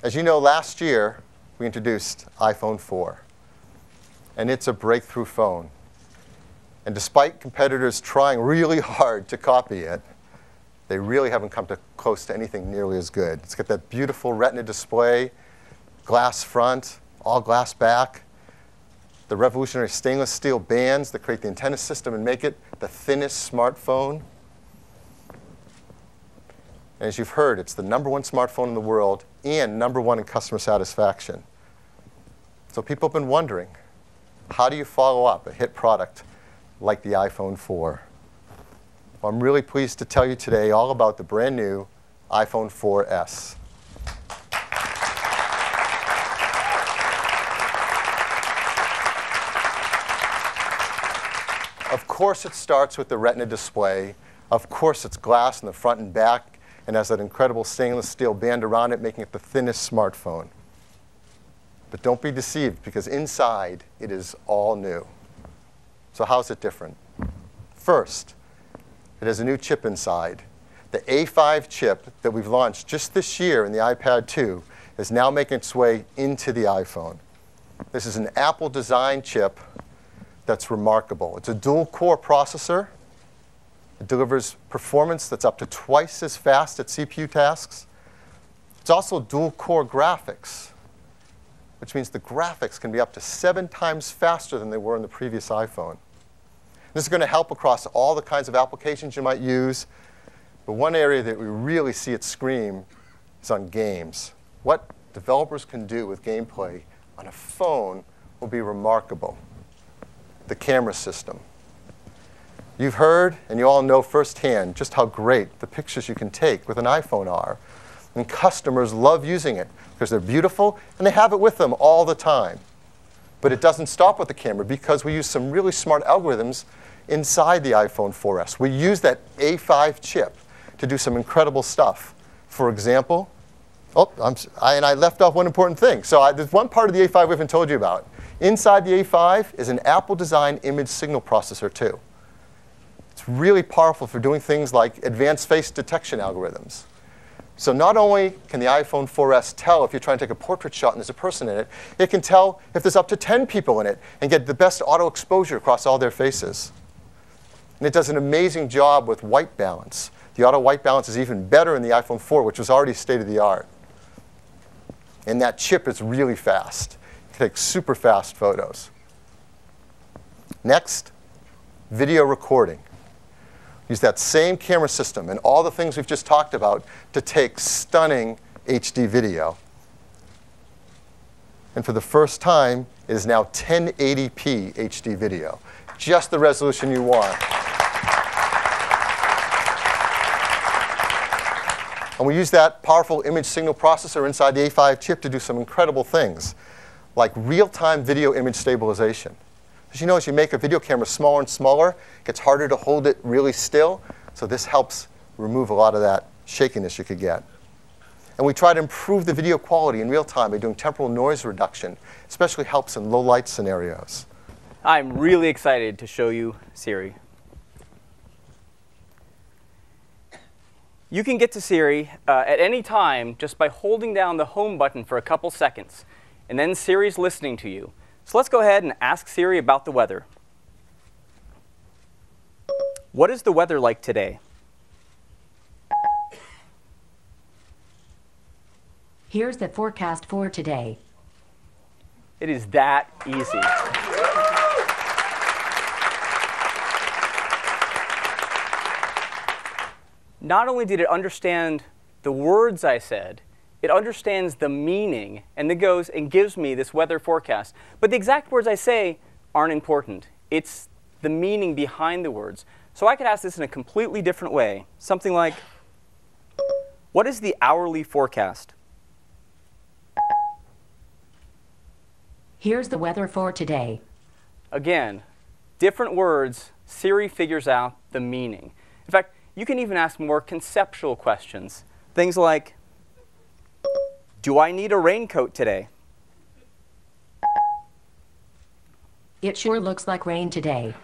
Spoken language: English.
As you know, last year we introduced iPhone 4, and it's a breakthrough phone. And despite competitors trying really hard to copy it, they really haven't come close to anything nearly as good. It's got that beautiful Retina display, glass front, all glass back, the revolutionary stainless steel bands that create the antenna system and make it the thinnest smartphone. And as you've heard, it's the #1 smartphone in the world and #1 in customer satisfaction. So people have been wondering, how do you follow up a hit product like the iPhone 4? Well, I'm really pleased to tell you today all about the brand new iPhone 4S. Of course, it starts with the Retina display. Of course, it's glass in the front and back and has that incredible stainless steel band around it, making it the thinnest smartphone. But don't be deceived, because inside, it is all new. So how's it different? First, it has a new chip inside. The A5 chip that we've launched just this year in the iPad 2 is now making its way into the iPhone. This is an Apple-designed chip that's remarkable. It's a dual-core processor. It delivers performance that's up to twice as fast at CPU tasks. It's also dual-core graphics, which means the graphics can be up to 7 times faster than they were in the previous iPhone. This is going to help across all the kinds of applications you might use. But one area that we really see it scream is on games. What developers can do with gameplay on a phone will be remarkable. The camera system. You've heard, and you all know firsthand, just how great the pictures you can take with an iPhone are. And customers love using it because they're beautiful, and they have it with them all the time. But it doesn't stop with the camera, because we use some really smart algorithms inside the iPhone 4S. We use that A5 chip to do some incredible stuff. For example, I left off one important thing. So there's one part of the A5 we haven't told you about. Inside the A5 is an Apple-designed image signal processor, too. It's really powerful for doing things like advanced face detection algorithms. So not only can the iPhone 4S tell if you're trying to take a portrait shot and there's a person in it, it can tell if there's up to 10 people in it and get the best auto exposure across all their faces. And it does an amazing job with white balance. The auto white balance is even better in the iPhone 4, which was already state-of-the-art. And that chip is really fast. It takes super fast photos. Next, video recording. Use that same camera system and all the things we've just talked about to take stunning HD video. And for the first time, it is now 1080p HD video, just the resolution you want. And we use that powerful image signal processor inside the A5 chip to do some incredible things, like real-time video image stabilization. As you know, as you make a video camera smaller and smaller, it gets harder to hold it really still. So this helps remove a lot of that shakiness you could get. And we try to improve the video quality in real time by doing temporal noise reduction. Especially helps in low-light scenarios. I'm really excited to show you Siri. You can get to Siri at any time just by holding down the home button for a couple seconds. And then Siri's listening to you. So let's go ahead and ask Siri about the weather. What is the weather like today? Here's the forecast for today. It is that easy. Not only did it understand the words I said, it understands the meaning, and it goes and gives me this weather forecast. But the exact words I say aren't important. It's the meaning behind the words. So I could ask this in a completely different way. Something like, what is the hourly forecast? Here's the weather for today. Again, different words, Siri figures out the meaning. In fact, you can even ask more conceptual questions. Things like, do I need a raincoat today? It sure looks like rain today.